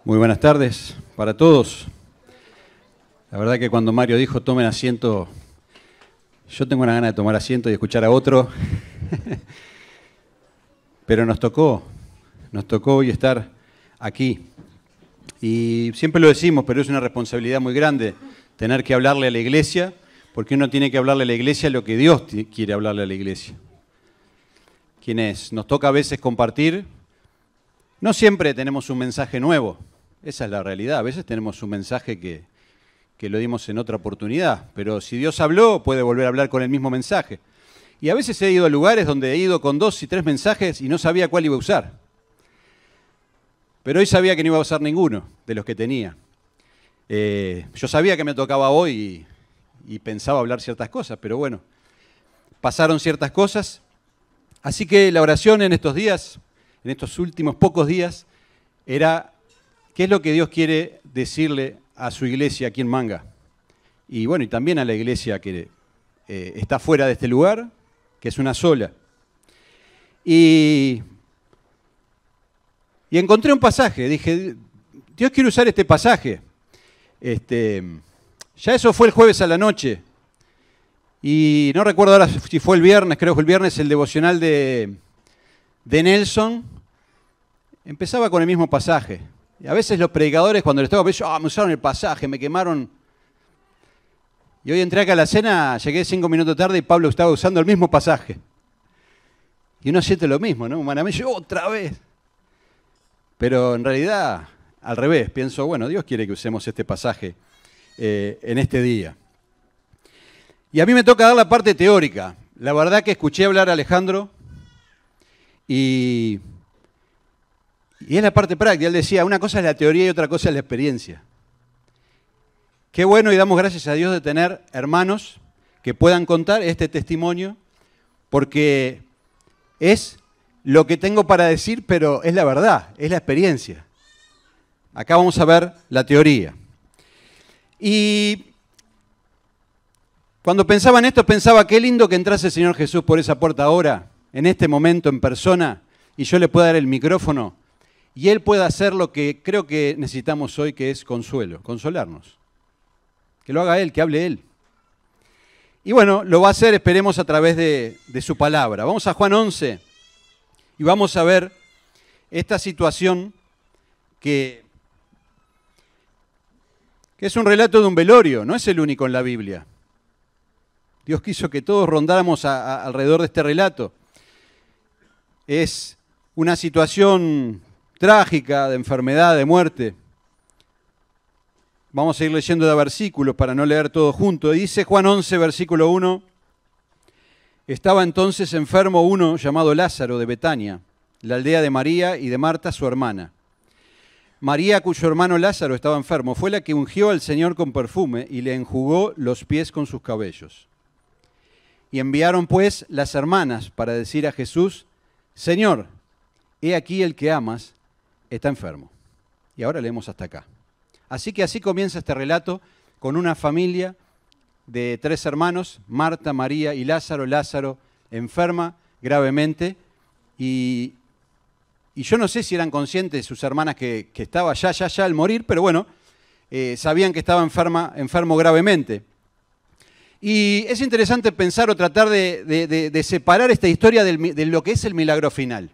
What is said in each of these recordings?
Muy buenas tardes para todos. La verdad que cuando Mario dijo tomen asiento, yo tengo una gana de tomar asiento y escuchar a otro. Pero nos tocó hoy estar aquí. Y siempre lo decimos, pero es una responsabilidad muy grande tener que hablarle a la iglesia, porque uno tiene que hablarle a la iglesia lo que Dios quiere hablarle a la iglesia. Quienes nos toca a veces compartir, no siempre tenemos un mensaje nuevo. Esa es la realidad. A veces tenemos un mensaje que lo dimos en otra oportunidad. Pero si Dios habló, puede volver a hablar con el mismo mensaje. Y a veces he ido a lugares donde he ido con 2 y 3 mensajes y no sabía cuál iba a usar. Pero hoy sabía que no iba a usar ninguno de los que tenía. Yo sabía que me tocaba hoy y pensaba hablar ciertas cosas, pero bueno, pasaron ciertas cosas. Así que la oración en estos días, en estos últimos pocos días, era ¿qué es lo que Dios quiere decirle a su iglesia aquí en Manga? Y bueno, y también a la iglesia que está fuera de este lugar, que es una sola. Y encontré un pasaje, dije, Dios quiere usar este pasaje. Ya eso fue el jueves a la noche. Y no recuerdo ahora si fue el viernes, creo que fue el viernes, el devocional de Nelson. Empezaba con el mismo pasaje. Y a veces los predicadores cuando les toca, me usaron el pasaje, me quemaron. Y hoy entré acá a la cena, llegué 5 minutos tarde y Pablo estaba usando el mismo pasaje. Y uno siente lo mismo, ¿no? Humanamente, otra vez. Pero en realidad, al revés, pienso, bueno, Dios quiere que usemos este pasaje en este día. Y a mí me toca dar la parte teórica. La verdad que escuché hablar a Alejandro y es la parte práctica. Él decía, una cosa es la teoría y otra cosa es la experiencia. Qué bueno y damos gracias a Dios de tener hermanos que puedan contar este testimonio, porque es lo que tengo para decir, pero es la verdad, es la experiencia. Acá vamos a ver la teoría. Y cuando pensaba en esto, pensaba qué lindo que entrase el Señor Jesús por esa puerta ahora, en este momento, en persona, y yo le pueda dar el micrófono, y Él pueda hacer lo que creo que necesitamos hoy, que es consuelo, consolarnos. Que lo haga Él, que hable Él. Y bueno, lo va a hacer, esperemos, a través de su palabra. Vamos a Juan 11 y vamos a ver esta situación que es un relato de un velorio, no es el único en la Biblia. Dios quiso que todos rondáramos alrededor de este relato. Es una situación trágica, de enfermedad, de muerte. Vamos a ir leyendo de versículos para no leer todo junto. Dice Juan 11, versículo 1. Estaba entonces enfermo uno llamado Lázaro de Betania, la aldea de María y de Marta, su hermana. María, cuyo hermano Lázaro estaba enfermo, fue la que ungió al Señor con perfume y le enjugó los pies con sus cabellos. Y enviaron pues las hermanas para decir a Jesús, Señor, he aquí el que amas está enfermo. Y ahora leemos hasta acá. Así que así comienza este relato con una familia de 3 hermanos, Marta, María y Lázaro. Lázaro enferma gravemente y yo no sé si eran conscientes sus hermanas que estaba ya al morir, pero bueno, sabían que estaba enfermo gravemente. Y es interesante pensar o tratar de separar esta historia de lo que es el milagro final.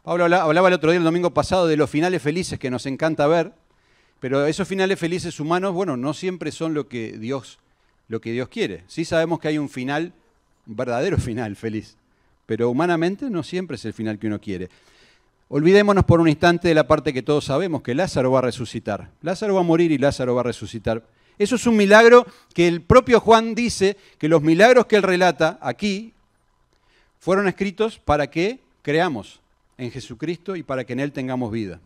Pablo hablaba el otro día, el domingo pasado, de los finales felices que nos encanta ver, pero esos finales felices humanos, bueno, no siempre son lo que Dios quiere. Sí sabemos que hay un final, un verdadero final feliz, pero humanamente no siempre es el final que uno quiere. Olvidémonos por un instante de la parte que todos sabemos, que Lázaro va a resucitar. Lázaro va a morir y Lázaro va a resucitar. Eso es un milagro que el propio Juan dice que los milagros que él relata aquí fueron escritos para que creamos en Jesucristo y para que en Él tengamos vida.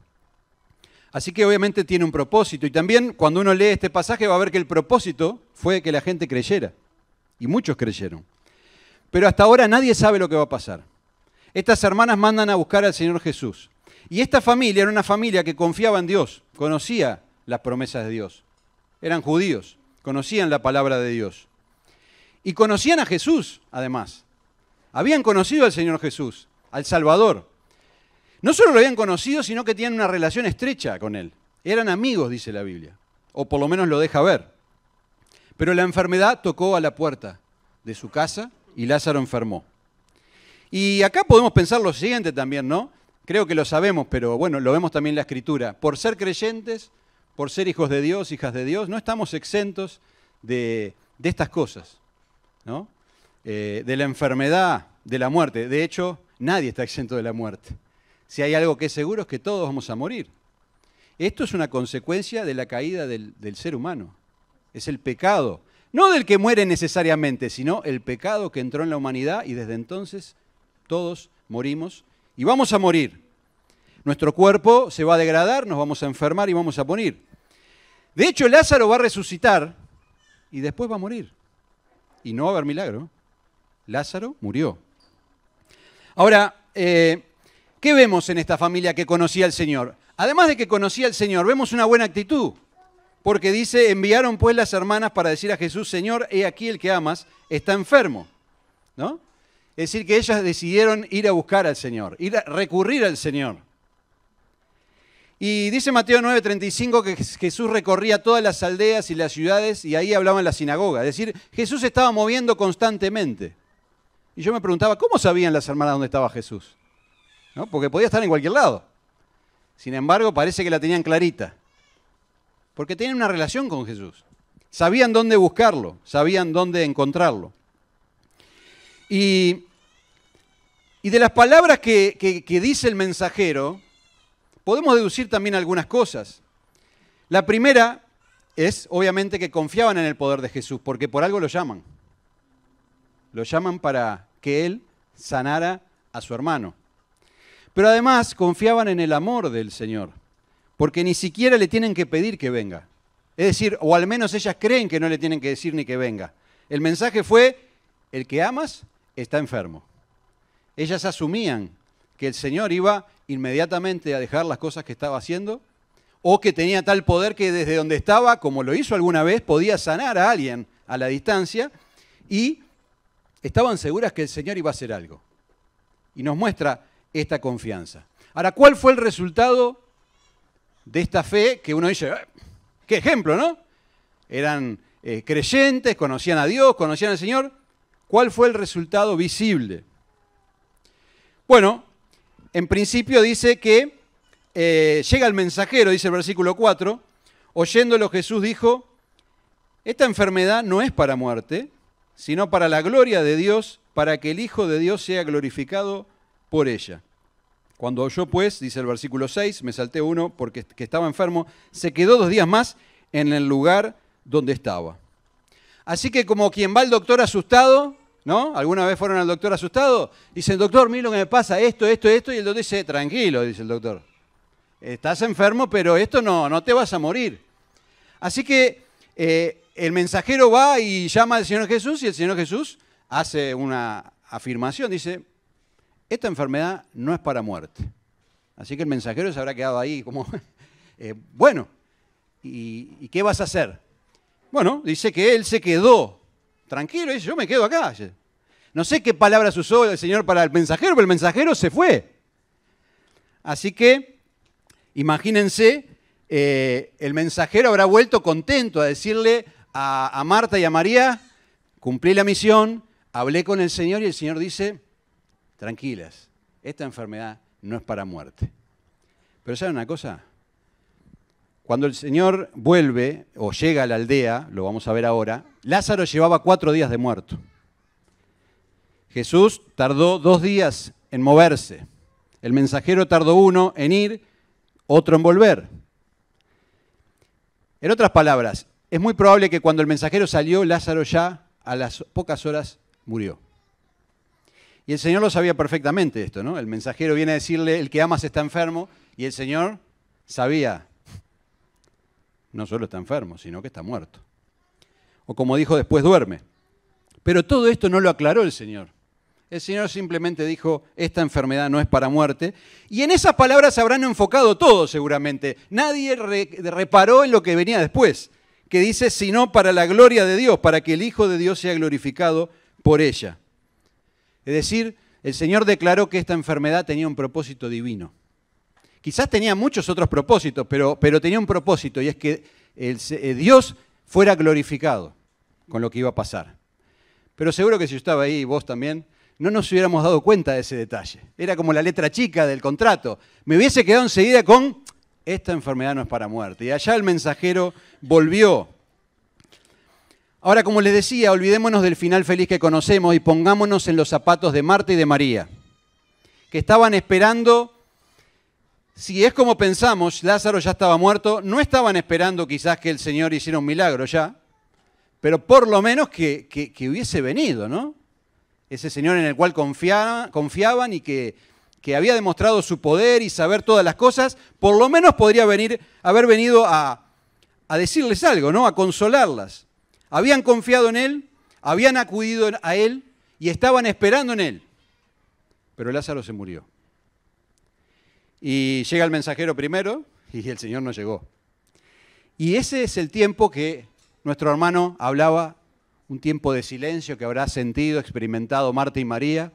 Así que obviamente tiene un propósito. Y también cuando uno lee este pasaje va a ver que el propósito fue que la gente creyera. Y muchos creyeron. Pero hasta ahora nadie sabe lo que va a pasar. Estas hermanas mandan a buscar al Señor Jesús. Y esta familia era una familia que confiaba en Dios, conocía las promesas de Dios. Eran judíos, conocían la palabra de Dios. Y conocían a Jesús, además. Habían conocido al Señor Jesús, al Salvador. No solo lo habían conocido, sino que tenían una relación estrecha con él. Eran amigos, dice la Biblia, o por lo menos lo deja ver. Pero la enfermedad tocó a la puerta de su casa y Lázaro enfermó. Y acá podemos pensar lo siguiente también, ¿no? Creo que lo sabemos, pero bueno, lo vemos también en la Escritura. Por ser creyentes, por ser hijos de Dios, hijas de Dios, no estamos exentos de estas cosas, ¿no? De la enfermedad, de la muerte. De hecho, nadie está exento de la muerte. Si hay algo que es seguro es que todos vamos a morir. Esto es una consecuencia de la caída del ser humano. Es el pecado. No del que muere necesariamente, sino el pecado que entró en la humanidad y desde entonces todos morimos y vamos a morir. Nuestro cuerpo se va a degradar, nos vamos a enfermar y vamos a morir. De hecho, Lázaro va a resucitar y después va a morir. Y no va a haber milagro. Lázaro murió. Ahora, ¿qué vemos en esta familia que conocía al Señor? Además de que conocía al Señor, vemos una buena actitud. Porque dice, enviaron pues las hermanas para decir a Jesús, Señor, he aquí el que amas está enfermo, ¿no? Es decir, que ellas decidieron ir a buscar al Señor, ir a recurrir al Señor. Y dice Mateo 9:35 que Jesús recorría todas las aldeas y las ciudades y ahí hablaba en la sinagoga. Es decir, Jesús se estaba moviendo constantemente. Y yo me preguntaba, ¿cómo sabían las hermanas dónde estaba Jesús? ¿No? Porque podía estar en cualquier lado. Sin embargo, parece que la tenían clarita. Porque tenían una relación con Jesús. Sabían dónde buscarlo, sabían dónde encontrarlo. Y de las palabras que dice el mensajero, podemos deducir también algunas cosas. La primera es, obviamente, que confiaban en el poder de Jesús, porque por algo lo llaman. Lo llaman para que Él sanara a su hermano. Pero además confiaban en el amor del Señor, porque ni siquiera le tienen que pedir que venga. Es decir, o al menos ellas creen que no le tienen que decir ni que venga. El mensaje fue, el que amas está enfermo. Ellas asumían que el Señor iba inmediatamente a dejar las cosas que estaba haciendo, o que tenía tal poder que desde donde estaba, como lo hizo alguna vez, podía sanar a alguien a la distancia, y estaban seguras que el Señor iba a hacer algo. Y nos muestra esta confianza. Ahora, ¿cuál fue el resultado de esta fe que uno dice, qué ejemplo, ¿no? Eran creyentes, conocían a Dios, conocían al Señor. ¿Cuál fue el resultado visible? Bueno, en principio dice que llega el mensajero, dice el versículo 4, oyéndolo Jesús dijo, esta enfermedad no es para muerte, sino para la gloria de Dios, para que el Hijo de Dios sea glorificado por ella. Cuando oyó pues, dice el versículo 6, me salté uno porque que estaba enfermo, se quedó 2 días más en el lugar donde estaba. Así que como quien va al doctor asustado, ¿no? ¿Alguna vez fueron al doctor asustado? Dicen, doctor, mira lo que me pasa, esto, y el doctor dice, tranquilo, dice el doctor. Estás enfermo, pero esto no te vas a morir. Así que el mensajero va y llama al Señor Jesús y el Señor Jesús hace una afirmación, dice, esta enfermedad no es para muerte. Así que el mensajero se habrá quedado ahí como, bueno, ¿y qué vas a hacer? Bueno, dice que él se quedó tranquilo, dice, yo me quedo acá. No sé qué palabras usó el Señor para el mensajero, pero el mensajero se fue. Así que, imagínense, el mensajero habrá vuelto contento a decirle a Marta y a María, cumplí la misión, hablé con el Señor y el Señor dice, tranquilas, esta enfermedad no es para muerte. Pero ¿saben una cosa? Cuando el Señor vuelve o llega a la aldea, lo vamos a ver ahora, Lázaro llevaba 4 días de muerto. Jesús tardó 2 días en moverse. El mensajero tardó 1 en ir, otro en volver. En otras palabras, es muy probable que cuando el mensajero salió, Lázaro ya a las pocas horas murió. Y el Señor lo sabía perfectamente esto, ¿no? El mensajero viene a decirle, el que amas está enfermo, y el Señor sabía, no solo está enfermo, sino que está muerto. O como dijo después, duerme. Pero todo esto no lo aclaró el Señor. El Señor simplemente dijo, esta enfermedad no es para muerte. Y en esas palabras se habrán enfocado todos seguramente. Nadie reparó en lo que venía después, que dice, sino para la gloria de Dios, para que el Hijo de Dios sea glorificado por ella. Es decir, el Señor declaró que esta enfermedad tenía un propósito divino. Quizás tenía muchos otros propósitos, pero tenía un propósito, y es que Dios fuera glorificado con lo que iba a pasar. Pero seguro que si yo estaba ahí, y vos también, no nos hubiéramos dado cuenta de ese detalle. Era como la letra chica del contrato. Me hubiese quedado enseguida con, esta enfermedad no es para muerte. Y allá el mensajero volvió. Ahora, como les decía, olvidémonos del final feliz que conocemos y pongámonos en los zapatos de Marta y de María, que estaban esperando, si es como pensamos, Lázaro ya estaba muerto, no estaban esperando quizás que el Señor hiciera un milagro ya, pero por lo menos que hubiese venido, ¿no? Ese Señor en el cual confiaban y que había demostrado su poder y saber todas las cosas, por lo menos podría haber venido a decirles algo, ¿no? A consolarlas. Habían confiado en Él, habían acudido a Él y estaban esperando en Él. Pero Lázaro se murió. Y llega el mensajero primero y el Señor no llegó. Y ese es el tiempo que nuestro hermano hablaba, un tiempo de silencio que habrá sentido, experimentado Marta y María,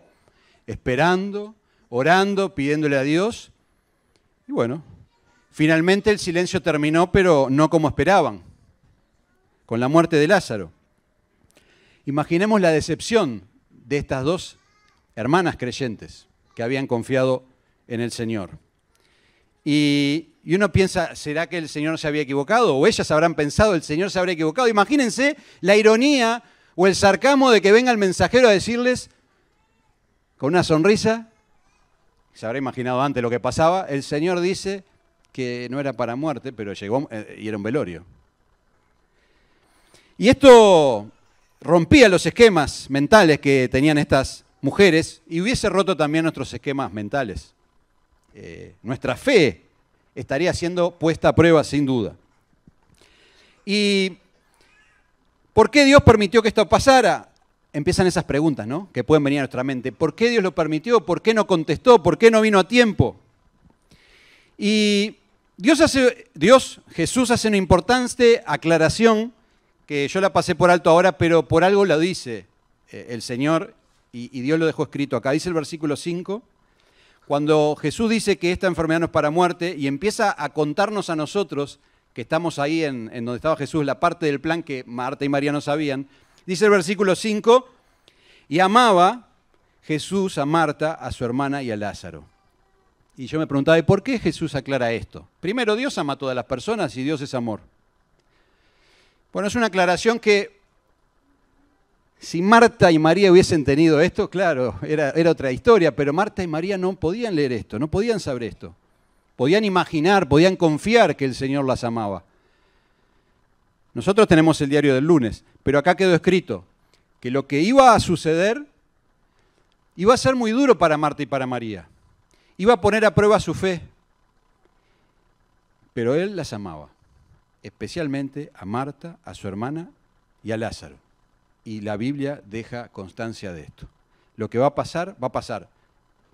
esperando, orando, pidiéndole a Dios. Y bueno, finalmente el silencio terminó, pero no como esperaban, con la muerte de Lázaro. Imaginemos la decepción de estas dos hermanas creyentes que habían confiado en el Señor. Y uno piensa, ¿será que el Señor se había equivocado? O ellas habrán pensado, el Señor se habría equivocado. Imagínense la ironía o el sarcasmo de que venga el mensajero a decirles, con una sonrisa, se habrá imaginado antes lo que pasaba, el Señor dice que no era para muerte, pero llegó y era un velorio. Y esto rompía los esquemas mentales que tenían estas mujeres y hubiese roto también nuestros esquemas mentales. Nuestra fe estaría siendo puesta a prueba sin duda. ¿Y por qué Dios permitió que esto pasara? Empiezan esas preguntas, ¿no? Que pueden venir a nuestra mente. ¿Por qué Dios lo permitió? ¿Por qué no contestó? ¿Por qué no vino a tiempo? Y Jesús hace una importante aclaración que yo la pasé por alto ahora, pero por algo lo dice el Señor y Dios lo dejó escrito acá. Dice el versículo 5, cuando Jesús dice que esta enfermedad no es para muerte y empieza a contarnos a nosotros, que estamos ahí en donde estaba Jesús, la parte del plan que Marta y María no sabían, dice el versículo 5, y amaba Jesús a Marta, a su hermana y a Lázaro. Y yo me preguntaba, ¿y por qué Jesús aclara esto? Primero, Dios ama a todas las personas y Dios es amor. Bueno, es una aclaración que si Marta y María hubiesen tenido esto, claro, era otra historia, pero Marta y María no podían leer esto, no podían saber esto. Podían imaginar, podían confiar que el Señor las amaba. Nosotros tenemos el diario del lunes, pero acá quedó escrito que lo que iba a suceder iba a ser muy duro para Marta y para María. Iba a poner a prueba su fe, pero Él las amaba, especialmente a Marta, a su hermana y a Lázaro. Y la Biblia deja constancia de esto. Lo que va a pasar,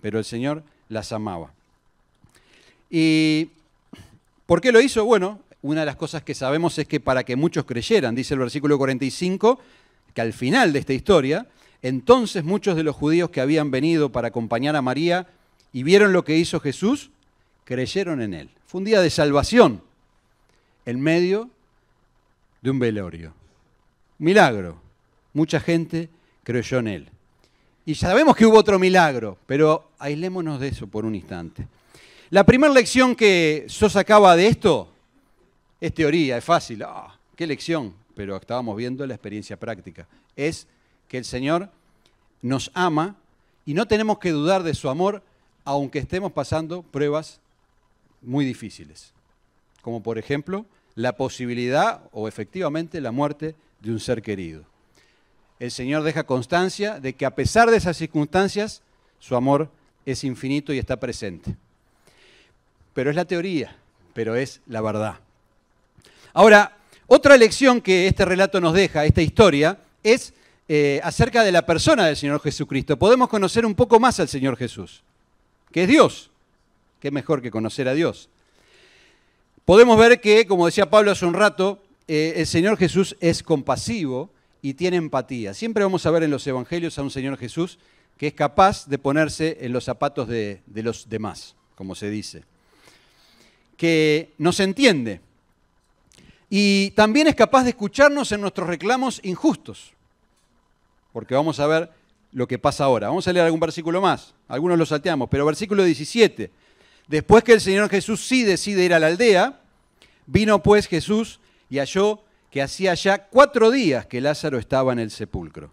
pero el Señor las amaba. ¿Y por qué lo hizo? Bueno, una de las cosas que sabemos es que para que muchos creyeran, dice el versículo 45, que al final de esta historia, entonces muchos de los judíos que habían venido para acompañar a María y vieron lo que hizo Jesús, creyeron en Él. Fue un día de salvación en medio de un velorio. Milagro. Mucha gente creyó en Él. Y sabemos que hubo otro milagro, pero aislémonos de eso por un instante. La primera lección que yo sacaba de esto es teoría, es fácil. ¡Qué lección! Pero estábamos viendo la experiencia práctica. Es que el Señor nos ama y no tenemos que dudar de su amor, aunque estemos pasando pruebas muy difíciles. Como por ejemplo, la posibilidad o efectivamente la muerte de un ser querido. El Señor deja constancia de que a pesar de esas circunstancias, su amor es infinito y está presente. Pero es la teoría, pero es la verdad. Ahora, otra lección que este relato nos deja, esta historia, es acerca de la persona del Señor Jesucristo. Podemos conocer un poco más al Señor Jesús, que es Dios. ¿Qué mejor que conocer a Dios? Podemos ver que, como decía Pablo hace un rato, el Señor Jesús es compasivo y tiene empatía. Siempre vamos a ver en los evangelios a un Señor Jesús que es capaz de ponerse en los zapatos de los demás, como se dice. que nos entiende y también es capaz de escucharnos en nuestros reclamos injustos, porque vamos a ver lo que pasa ahora. Vamos a leer algún versículo más, algunos los salteamos, pero versículo 17. Después que el Señor Jesús sí decide ir a la aldea, vino pues Jesús y halló que hacía ya 4 días que Lázaro estaba en el sepulcro.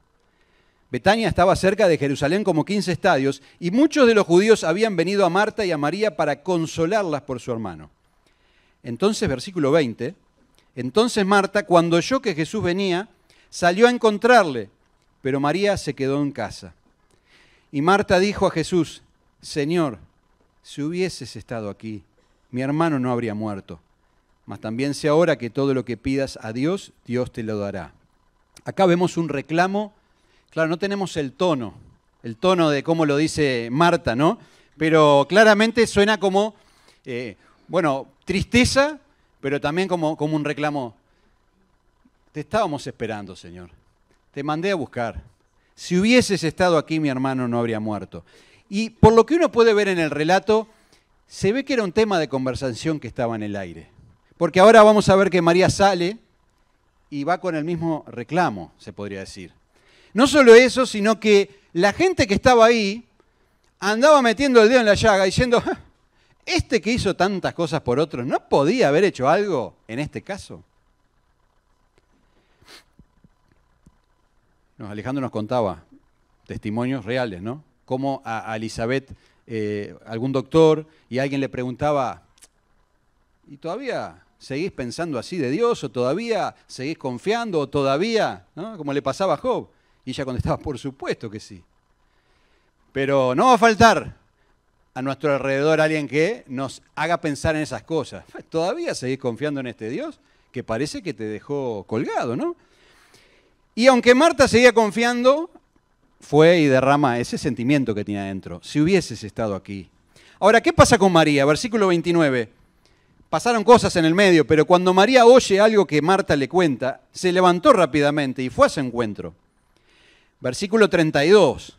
Betania estaba cerca de Jerusalén como 15 estadios, y muchos de los judíos habían venido a Marta y a María para consolarlas por su hermano. Entonces, versículo 20, entonces Marta, cuando oyó que Jesús venía, salió a encontrarle, pero María se quedó en casa. Y Marta dijo a Jesús, Señor, si hubieses estado aquí, mi hermano no habría muerto. Mas también sé ahora que todo lo que pidas a Dios, Dios te lo dará. Acá vemos un reclamo. Claro, no tenemos el tono de cómo lo dice Marta, ¿no? Pero claramente suena como, tristeza, pero también como un reclamo. Te estábamos esperando, Señor. Te mandé a buscar. Si hubieses estado aquí, mi hermano no habría muerto. Y por lo que uno puede ver en el relato, se ve que era un tema de conversación que estaba en el aire. Porque ahora vamos a ver que María sale y va con el mismo reclamo, se podría decir. No solo eso, sino que la gente que estaba ahí andaba metiendo el dedo en la llaga diciendo, este que hizo tantas cosas por otros, ¿no podía haber hecho algo en este caso? Alejandro nos contaba testimonios reales, ¿no? Cómo a Elizabeth, algún doctor, y alguien le preguntaba, ¿y todavía seguís pensando así de Dios? ¿O todavía seguís confiando? ¿O todavía? ¿No? Como le pasaba a Job. Y ella contestaba, por supuesto que sí. Pero no va a faltar a nuestro alrededor alguien que nos haga pensar en esas cosas. ¿Todavía seguís confiando en este Dios que parece que te dejó colgado, no? Y aunque Marta seguía confiando, fue y derrama ese sentimiento que tenía adentro. Si hubieses estado aquí. Ahora, ¿qué pasa con María? Versículo 29. Pasaron cosas en el medio, pero cuando María oye algo que Marta le cuenta, se levantó rápidamente y fue a su encuentro. Versículo 32.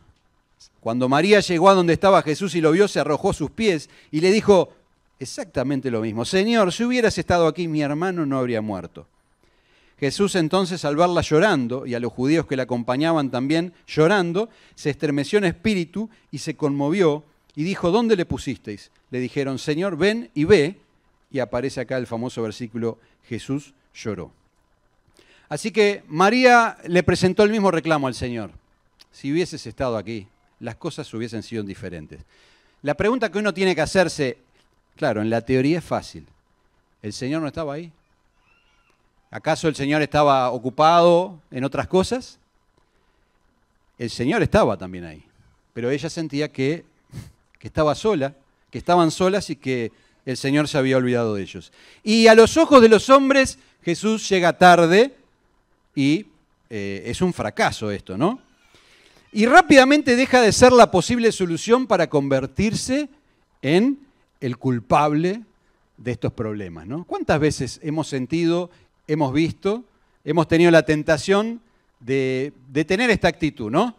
Cuando María llegó a donde estaba Jesús y lo vio, se arrojó a sus pies y le dijo exactamente lo mismo. Señor, si hubieras estado aquí, mi hermano no habría muerto. Jesús entonces, al verla llorando, y a los judíos que la acompañaban también llorando, se estremeció en espíritu y se conmovió y dijo, ¿dónde le pusisteis? Le dijeron, Señor, ven y ve. Y aparece acá el famoso versículo, Jesús lloró. Así que María le presentó el mismo reclamo al Señor. Si hubieses estado aquí, las cosas hubiesen sido diferentes. La pregunta que uno tiene que hacerse, claro, en la teoría es fácil. ¿El Señor no estaba ahí? ¿Acaso el Señor estaba ocupado en otras cosas? El Señor estaba también ahí. Pero ella sentía que estaba sola, que estaban solas y que el Señor se había olvidado de ellos. Y a los ojos de los hombres, Jesús llega tarde y es un fracaso esto, ¿no? Y rápidamente deja de ser la posible solución para convertirse en el culpable de estos problemas, ¿no? ¿Cuántas veces hemos sentido, hemos visto, hemos tenido la tentación de tener esta actitud, ¿no?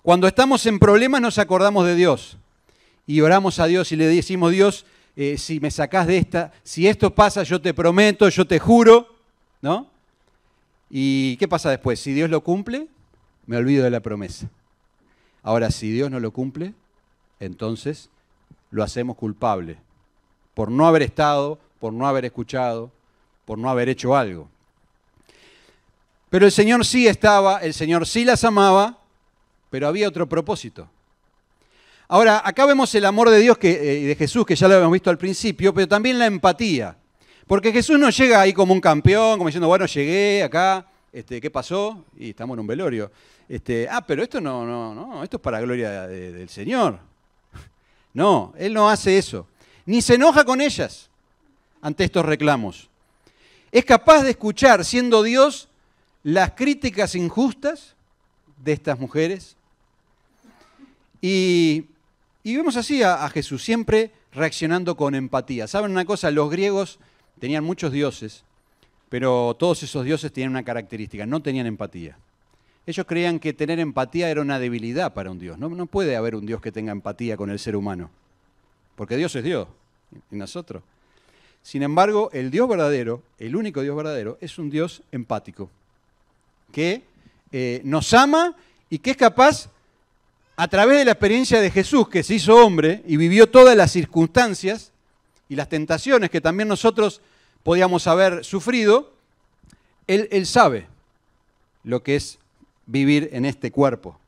Cuando estamos en problemas nos acordamos de Dios y oramos a Dios y le decimos, Dios, si me sacás de esta, si esto pasa, yo te prometo, yo te juro, ¿no? ¿Y qué pasa después? Si Dios lo cumple, me olvido de la promesa. Ahora, si Dios no lo cumple, entonces lo hacemos culpable por no haber estado, por no haber escuchado, por no haber hecho algo. Pero el Señor sí estaba, el Señor sí las amaba, pero había otro propósito. Ahora, acá vemos el amor de Dios, de Jesús, que ya lo habíamos visto al principio, pero también la empatía. Porque Jesús no llega ahí como un campeón, como diciendo, bueno, llegué acá, ¿qué pasó? Y estamos en un velorio. Pero esto no, esto es para gloria del Señor. No, Él no hace eso. Ni se enoja con ellas ante estos reclamos. Es capaz de escuchar, siendo Dios, las críticas injustas de estas mujeres. Y vemos así a Jesús, siempre reaccionando con empatía. ¿Saben una cosa? Los griegos tenían muchos dioses, pero todos esos dioses tenían una característica, no tenían empatía. Ellos creían que tener empatía era una debilidad para un Dios. No puede haber un Dios que tenga empatía con el ser humano, porque Dios es Dios, y nosotros. Sin embargo, el Dios verdadero, el único Dios verdadero, es un Dios empático, que nos ama y que es capaz, a través de la experiencia de Jesús, que se hizo hombre y vivió todas las circunstancias y las tentaciones que también nosotros podíamos haber sufrido, Él sabe lo que es vivir en este cuerpo,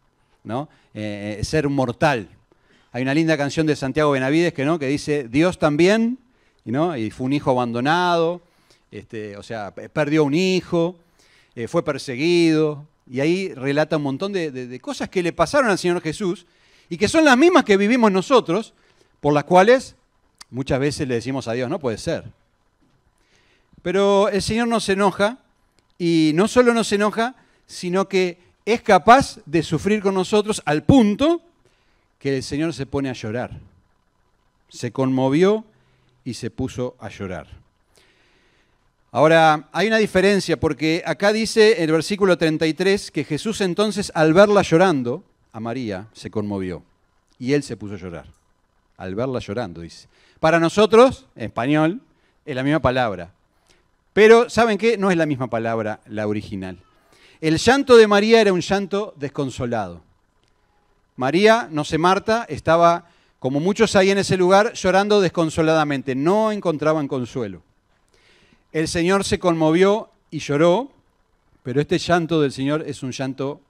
¿no? Ser mortal. Hay una linda canción de Santiago Benavides que dice, Dios también, ¿no? Y fue un hijo abandonado, perdió un hijo, fue perseguido, y ahí relata un montón de cosas que le pasaron al Señor Jesús y que son las mismas que vivimos nosotros, por las cuales muchas veces le decimos a Dios, no puede ser. Pero el Señor no se enoja, y no solo no se enoja, sino que es capaz de sufrir con nosotros al punto que el Señor se pone a llorar. Se conmovió y se puso a llorar. Ahora, hay una diferencia, porque acá dice en el versículo 33 que Jesús entonces, al verla llorando, a María, se conmovió. Y Él se puso a llorar. Al verla llorando, dice. Para nosotros, en español, es la misma palabra. Pero, ¿saben qué? No es la misma palabra la original. El llanto de María era un llanto desconsolado. María, no sé, Marta, estaba, como muchos ahí en ese lugar, llorando desconsoladamente. No encontraban consuelo. El Señor se conmovió y lloró, pero este llanto del Señor es un llanto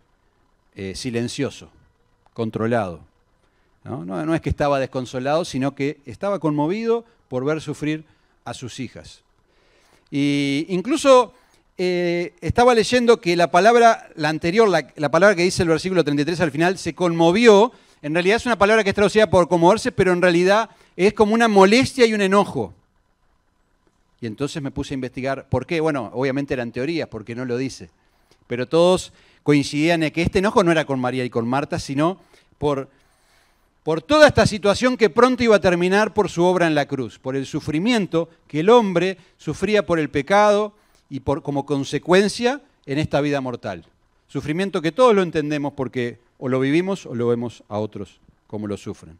silencioso, controlado. No es que estaba desconsolado, sino que estaba conmovido por ver sufrir a sus hijas. Y incluso estaba leyendo que la palabra, la anterior, la palabra que dice el versículo 33 al final, se conmovió. En realidad es una palabra que es traducida por conmoverse, pero en realidad es como una molestia y un enojo. Y entonces me puse a investigar por qué. Bueno, obviamente eran teorías, porque no lo dice. Pero todos coincidían en que este enojo no era con María y con Marta, sino por toda esta situación que pronto iba a terminar por su obra en la cruz, por el sufrimiento que el hombre sufría por el pecado y como consecuencia en esta vida mortal. Sufrimiento que todos lo entendemos porque o lo vivimos o lo vemos a otros como lo sufren.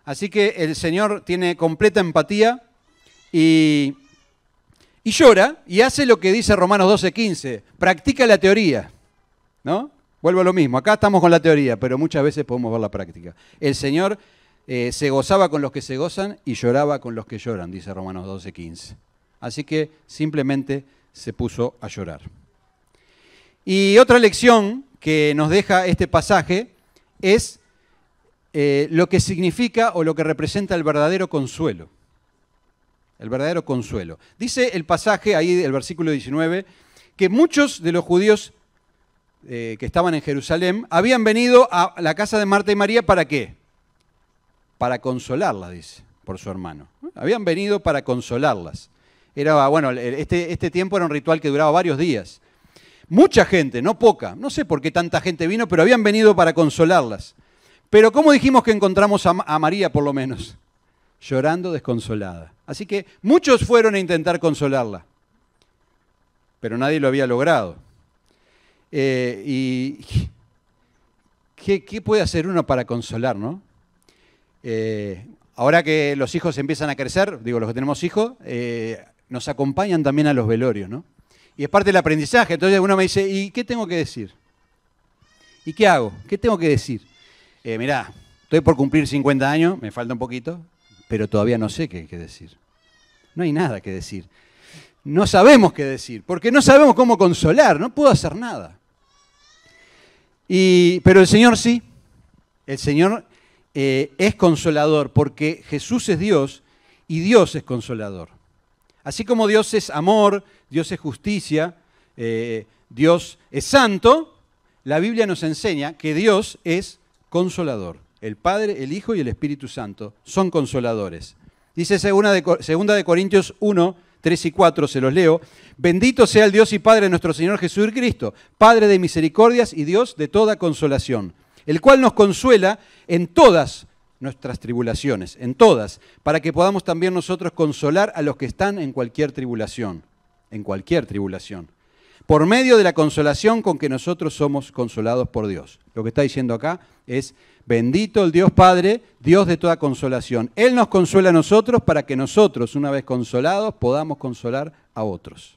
Así que el Señor tiene completa empatía y llora y hace lo que dice Romanos 12:15, practica la teoría, ¿no? Vuelvo a lo mismo, acá estamos con la teoría, pero muchas veces podemos ver la práctica. El Señor se gozaba con los que se gozan y lloraba con los que lloran, dice Romanos 12:15. Así que simplemente se puso a llorar. Y otra lección que nos deja este pasaje es lo que significa o lo que representa el verdadero consuelo. El verdadero consuelo. Dice el pasaje, ahí el versículo 19, que muchos de los judíos que estaban en Jerusalén habían venido a la casa de Marta y María, ¿para qué? Para consolarlas, dice, por su hermano. Habían venido para consolarlas. Este tiempo era un ritual que duraba varios días. Mucha gente, no poca, no sé por qué tanta gente vino, pero habían venido para consolarlas. Pero ¿cómo dijimos que encontramos a María, por lo menos? Llorando desconsolada. Así que muchos fueron a intentar consolarla, pero nadie lo había logrado. ¿Qué puede hacer uno para consolar, no? Ahora que los hijos empiezan a crecer, digo, los que tenemos hijos, nos acompañan también a los velorios, ¿no? Y es parte del aprendizaje. Entonces uno me dice, ¿y qué tengo que decir? ¿Y qué hago? ¿Qué tengo que decir? Mirá, estoy por cumplir 50 años, me falta un poquito, pero todavía no sé qué decir. No hay nada que decir. No sabemos qué decir, porque no sabemos cómo consolar, no puedo hacer nada. Pero el Señor sí, el Señor es consolador, porque Jesús es Dios y Dios es consolador. Así como Dios es amor, Dios es justicia, Dios es santo, la Biblia nos enseña que Dios es consolador. El Padre, el Hijo y el Espíritu Santo son consoladores. Dice 2 Corintios 1, 3 y 4, se los leo. Bendito sea el Dios y Padre de nuestro Señor Jesucristo, Padre de misericordias y Dios de toda consolación, el cual nos consuela en todas nuestras tribulaciones, en todas, para que podamos también nosotros consolar a los que están en cualquier tribulación, por medio de la consolación con que nosotros somos consolados por Dios. Lo que está diciendo acá es, bendito el Dios Padre, Dios de toda consolación. Él nos consuela a nosotros para que nosotros, una vez consolados, podamos consolar a otros.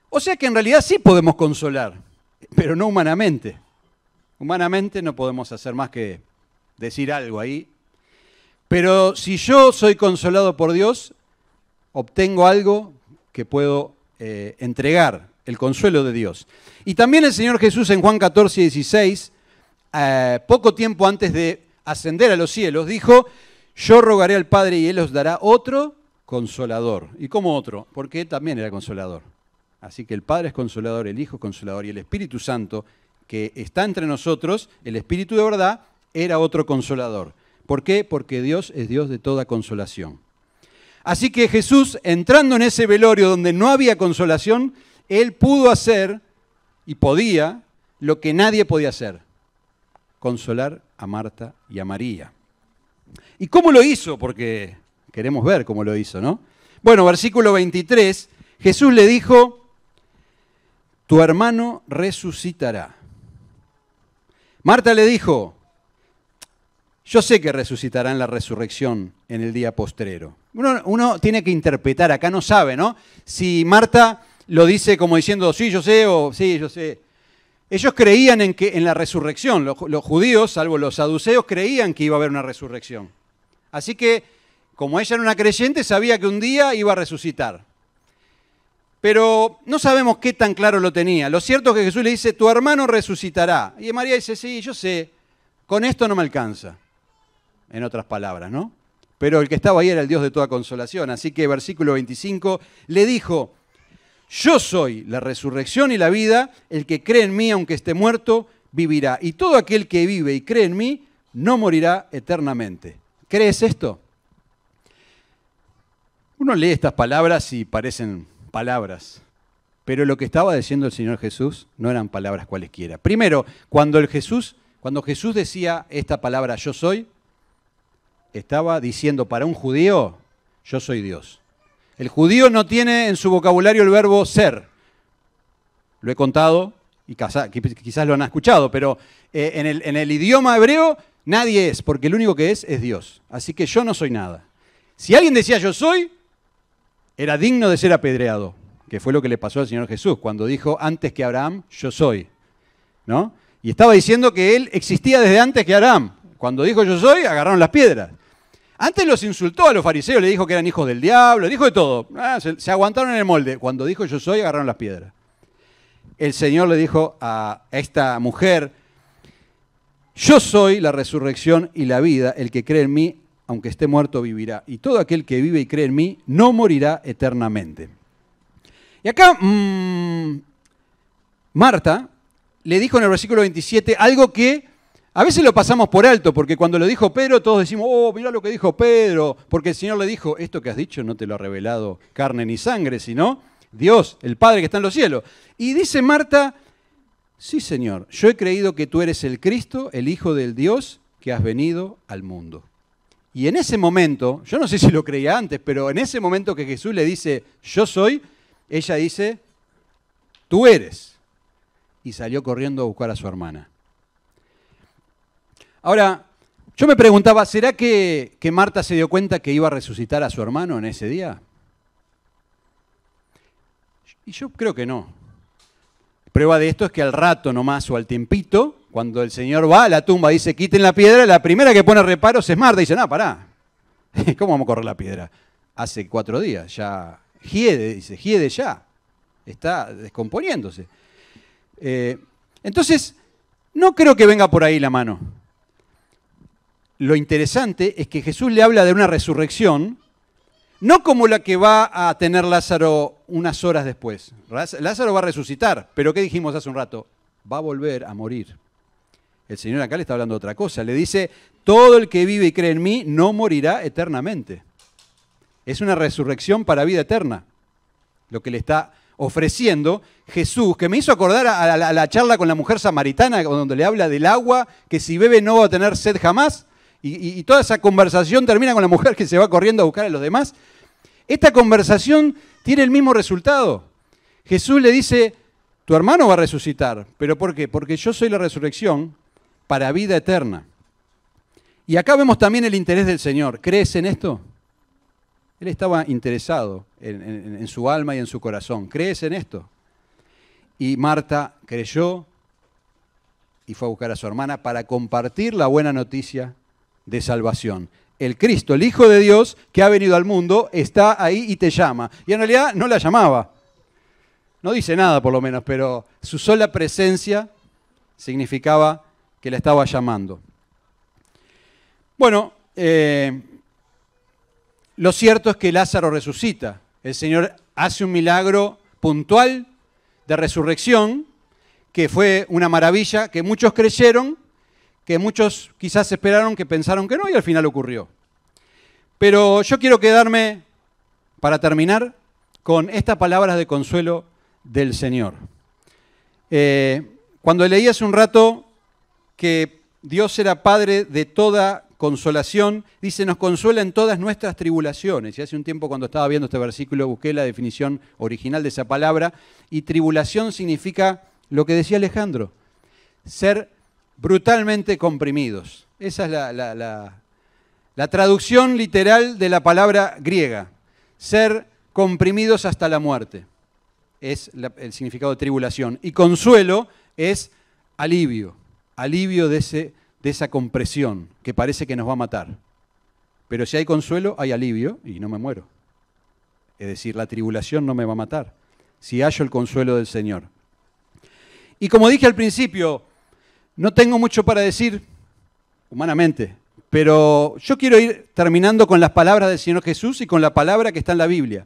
O sea que en realidad sí podemos consolar, pero no humanamente. Humanamente no podemos hacer más que decir algo ahí. Pero si yo soy consolado por Dios, obtengo algo que puedo entregar, el consuelo de Dios. Y también el Señor Jesús en Juan 14, 16, poco tiempo antes de ascender a los cielos, dijo, yo rogaré al Padre y Él os dará otro consolador. ¿Y cómo otro? Porque Él también era consolador. Así que el Padre es consolador, el Hijo es consolador y el Espíritu Santo, que está entre nosotros, el Espíritu de verdad, era otro consolador. ¿Por qué? Porque Dios es Dios de toda consolación. Así que Jesús, entrando en ese velorio donde no había consolación, Él pudo hacer y podía lo que nadie podía hacer, consolar a Marta y a María. ¿Y cómo lo hizo? Porque queremos ver cómo lo hizo, ¿no? Bueno, versículo 23, Jesús le dijo, tu hermano resucitará. Marta le dijo, yo sé que resucitará en la resurrección en el día postrero. Uno tiene que interpretar, acá no sabe, ¿no? Si Marta lo dice como diciendo, sí, yo sé, o sí, yo sé. Ellos creían en la resurrección, los judíos, salvo los saduceos, creían que iba a haber una resurrección. Así que, como ella era una creyente, sabía que un día iba a resucitar. Pero no sabemos qué tan claro lo tenía. Lo cierto es que Jesús le dice, tu hermano resucitará. Y María dice, sí, yo sé, con esto no me alcanza. En otras palabras, ¿no? Pero el que estaba ahí era el Dios de toda consolación. Así que versículo 25 le dijo, yo soy la resurrección y la vida, el que cree en mí, aunque esté muerto, vivirá. Y todo aquel que vive y cree en mí, no morirá eternamente. ¿Crees esto? Uno lee estas palabras y parecen palabras, pero lo que estaba diciendo el Señor Jesús no eran palabras cualesquiera. Primero, cuando Jesús decía esta palabra, yo soy, estaba diciendo para un judío, yo soy Dios. El judío no tiene en su vocabulario el verbo ser. Lo he contado y quizás lo han escuchado, pero en el idioma hebreo nadie es, porque el único que es Dios. Así que yo no soy nada. Si alguien decía yo soy, era digno de ser apedreado, que fue lo que le pasó al Señor Jesús cuando dijo, antes que Abraham, yo soy. ¿No? Y estaba diciendo que él existía desde antes que Abraham. Cuando dijo yo soy, agarraron las piedras. Antes los insultó a los fariseos, le dijo que eran hijos del diablo, le dijo de todo. Se aguantaron en el molde. Cuando dijo yo soy, agarraron las piedras. El Señor le dijo a esta mujer, yo soy la resurrección y la vida, el que cree en mí, aunque esté muerto, vivirá. Y todo aquel que vive y cree en mí, no morirá eternamente. Y acá Marta le dijo en el versículo 27 algo que a veces lo pasamos por alto, porque cuando lo dijo Pedro, todos decimos, oh, mirá lo que dijo Pedro, porque el Señor le dijo, esto que has dicho no te lo ha revelado carne ni sangre, sino Dios, el Padre que está en los cielos. Y dice Marta, sí, Señor, yo he creído que tú eres el Cristo, el Hijo del Dios, que has venido al mundo. Y en ese momento, yo no sé si lo creía antes, pero en ese momento que Jesús le dice, yo soy, ella dice, tú eres. Y salió corriendo a buscar a su hermana. Ahora, yo me preguntaba, ¿será que Marta se dio cuenta que iba a resucitar a su hermano en ese día? Y yo creo que no. Prueba de esto es que al rato nomás o al tiempito, cuando el Señor va a la tumba y dice, quiten la piedra, la primera que pone reparos es Marta. Y dice, no, pará, ¿cómo vamos a correr la piedra? Hace 4 días, ya hiede, dice, hiede ya, está descomponiéndose. Entonces, no creo que venga por ahí la mano. Lo interesante es que Jesús le habla de una resurrección, no como la que va a tener Lázaro unas horas después. Lázaro va a resucitar, pero ¿qué dijimos hace un rato? Va a volver a morir. El Señor acá le está hablando de otra cosa. Le dice, todo el que vive y cree en mí no morirá eternamente. Es una resurrección para vida eterna. Lo que le está ofreciendo Jesús, que me hizo acordar a la charla con la mujer samaritana, donde le habla del agua, que si bebe no va a tener sed jamás. Y toda esa conversación termina con la mujer que se va corriendo a buscar a los demás. Esta conversación tiene el mismo resultado. Jesús le dice, tu hermano va a resucitar. ¿Pero por qué? Porque yo soy la resurrección para vida eterna. Y acá vemos también el interés del Señor. ¿Crees en esto? Él estaba interesado en su alma y en su corazón. ¿Crees en esto? Y Marta creyó y fue a buscar a su hermana para compartir la buena noticia de salvación. El Cristo, el Hijo de Dios que ha venido al mundo, está ahí y te llama. Y en realidad no la llamaba. No dice nada por lo menos, pero su sola presencia significaba que la estaba llamando. Bueno, lo cierto es que Lázaro resucita. El Señor hace un milagro puntual de resurrección, que fue una maravilla, que muchos creyeron, que muchos quizás esperaron, que pensaron que no, y al final ocurrió. Pero yo quiero quedarme, para terminar, con estas palabras de consuelo del Señor. Cuando leí hace un rato que Dios era Padre de toda consolación, dice, nos consuela en todas nuestras tribulaciones. Y hace un tiempo cuando estaba viendo este versículo busqué la definición original de esa palabra, y tribulación significa lo que decía Alejandro, ser brutalmente comprimidos. Esa es la traducción literal de la palabra griega, ser comprimidos hasta la muerte. Es el significado de tribulación. Y consuelo es alivio, alivio de esa compresión que parece que nos va a matar. Pero si hay consuelo, hay alivio y no me muero. Es decir, la tribulación no me va a matar, si hallo el consuelo del Señor. Y como dije al principio, no tengo mucho para decir humanamente, pero yo quiero ir terminando con las palabras del Señor Jesús y con la palabra que está en la Biblia.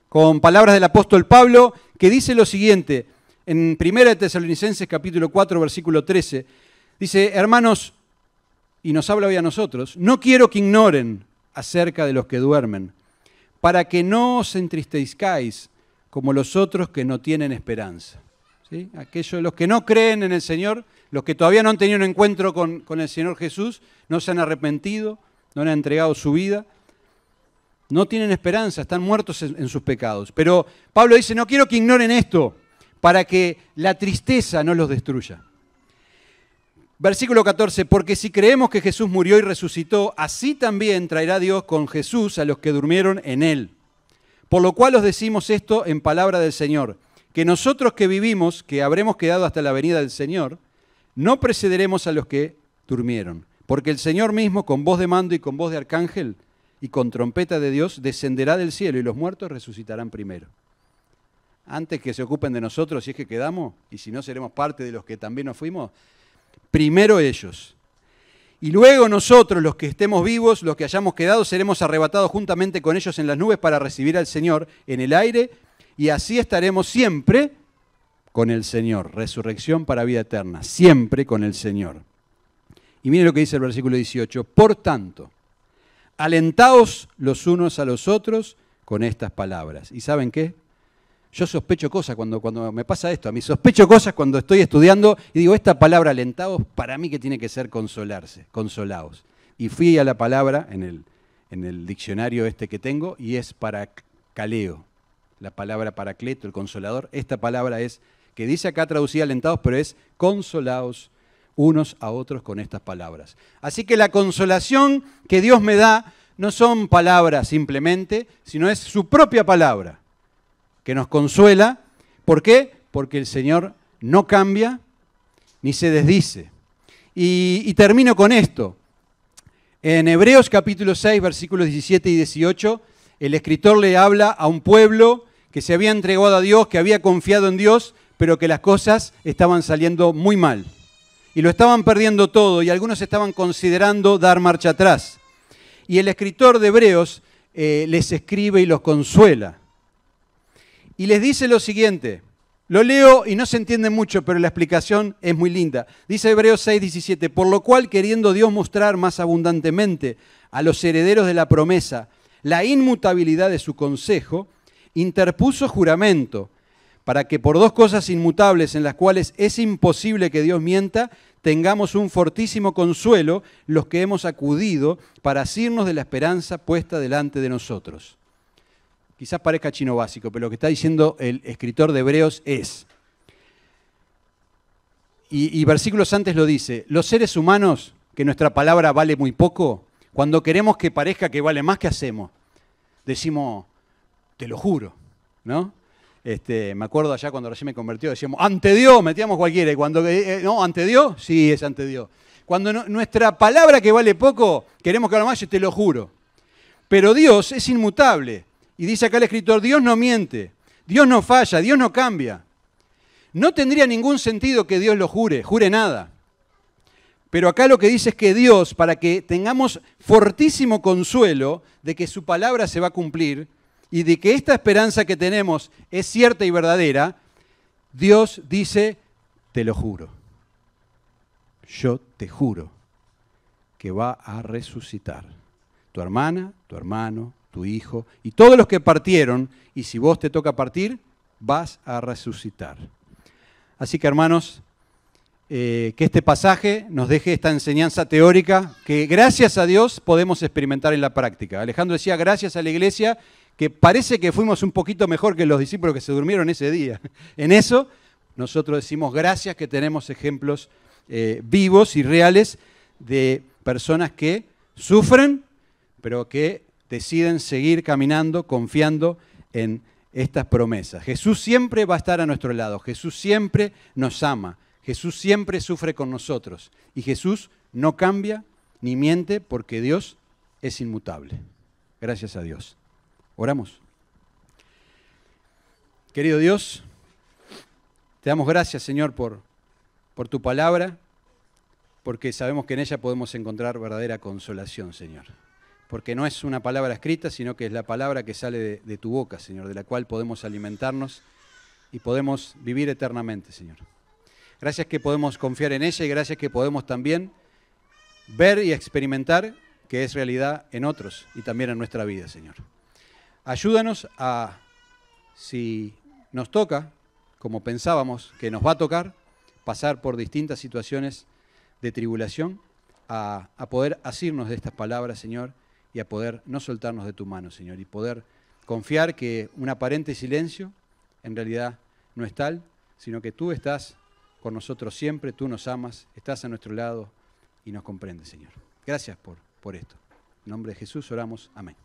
Con palabras del apóstol Pablo, que dice lo siguiente, en 1 Tesalonicenses capítulo 4, versículo 13, dice, hermanos, y nos habla hoy a nosotros, no quiero que ignoren acerca de los que duermen, para que no os entristezcáis como los otros que no tienen esperanza. ¿Sí? Aquellos, los que no creen en el Señor, los que todavía no han tenido un encuentro con el Señor Jesús, no se han arrepentido, no han entregado su vida, no tienen esperanza, están muertos en sus pecados. Pero Pablo dice, no quiero que ignoren esto, para que la tristeza no los destruya. Versículo 14, porque si creemos que Jesús murió y resucitó, así también traerá Dios con Jesús a los que durmieron en él. Por lo cual os decimos esto en palabra del Señor, que nosotros que vivimos, que habremos quedado hasta la venida del Señor, no precederemos a los que durmieron. Porque el Señor mismo, con voz de mando y con voz de arcángel y con trompeta de Dios, descenderá del cielo y los muertos resucitarán primero. Antes que se ocupen de nosotros, si es que quedamos, y si no seremos parte de los que también nos fuimos, primero ellos. Y luego nosotros, los que estemos vivos, los que hayamos quedado, seremos arrebatados juntamente con ellos en las nubes para recibir al Señor en el aire, y así estaremos siempre con el Señor. Resurrección para vida eterna, siempre con el Señor. Y miren lo que dice el versículo 18. Por tanto, alentaos los unos a los otros con estas palabras. ¿Y saben qué? Yo sospecho cosas cuando me pasa esto. A mí sospecho cosas cuando estoy estudiando y digo, esta palabra alentaos, para mí que tiene que ser consolarse, consolaos. Y fui a la palabra en el diccionario este que tengo y es paracaleo. La palabra paracleto, el consolador. Esta palabra es, que dice acá traducida alentaos, pero es consolaos unos a otros con estas palabras. Así que la consolación que Dios me da no son palabras simplemente, sino es su propia palabra, que nos consuela. ¿Por qué? Porque el Señor no cambia ni se desdice. Y termino con esto. En Hebreos capítulo 6, versículos 17 y 18, el escritor le habla a un pueblo que se había entregado a Dios, que había confiado en Dios, pero que las cosas estaban saliendo muy mal. Y lo estaban perdiendo todo, y algunos estaban considerando dar marcha atrás. Y el escritor de Hebreos les escribe y los consuela. Y les dice lo siguiente, lo leo y no se entiende mucho, pero la explicación es muy linda. Dice Hebreos 6:17, por lo cual queriendo Dios mostrar más abundantemente a los herederos de la promesa la inmutabilidad de su consejo, interpuso juramento, para que por dos cosas inmutables en las cuales es imposible que Dios mienta, tengamos un fortísimo consuelo los que hemos acudido para asirnos de la esperanza puesta delante de nosotros. Quizás parezca chino básico, pero lo que está diciendo el escritor de Hebreos es, y versículos antes lo dice, los seres humanos, que nuestra palabra vale muy poco, cuando queremos que parezca que vale más, ¿qué hacemos? Decimos, te lo juro, ¿no? Me acuerdo allá cuando recién me convertí, decíamos, ante Dios, metíamos cualquiera, y cuando, no, ante Dios, sí, es ante Dios. Cuando nuestra palabra que vale poco, queremos que valga más, yo te lo juro. Pero Dios es inmutable, y dice acá el escritor, Dios no miente, Dios no falla, Dios no cambia. No tendría ningún sentido que Dios lo jure nada. Pero acá lo que dice es que Dios, para que tengamos fortísimo consuelo de que su palabra se va a cumplir y de que esta esperanza que tenemos es cierta y verdadera, Dios dice, te lo juro. Yo te juro que va a resucitar. Tu hermana, tu hermano, tu hijo y todos los que partieron, y si vos te toca partir, vas a resucitar. Así que, hermanos, que este pasaje nos deje esta enseñanza teórica que gracias a Dios podemos experimentar en la práctica. Alejandro decía, gracias a la iglesia, que parece que fuimos un poquito mejor que los discípulos que se durmieron ese día. En eso nosotros decimos gracias que tenemos ejemplos vivos y reales de personas que sufren, pero que deciden seguir caminando, confiando en estas promesas. Jesús siempre va a estar a nuestro lado, Jesús siempre nos ama, Jesús siempre sufre con nosotros y Jesús no cambia ni miente porque Dios es inmutable. Gracias a Dios. Oramos. Querido Dios, te damos gracias, Señor, por tu palabra, porque sabemos que en ella podemos encontrar verdadera consolación, Señor. Porque no es una palabra escrita, sino que es la palabra que sale de tu boca, Señor, de la cual podemos alimentarnos y podemos vivir eternamente, Señor. Gracias que podemos confiar en ella y gracias que podemos también ver y experimentar que es realidad en otros y también en nuestra vida, Señor. Ayúdanos a, si nos toca, como pensábamos que nos va a tocar, pasar por distintas situaciones de tribulación, a poder asirnos de estas palabras, Señor, y a poder no soltarnos de tu mano, Señor, y poder confiar que un aparente silencio en realidad no es tal, sino que tú estás con nosotros siempre, tú nos amas, estás a nuestro lado y nos comprendes, Señor. Gracias por esto. En nombre de Jesús oramos. Amén.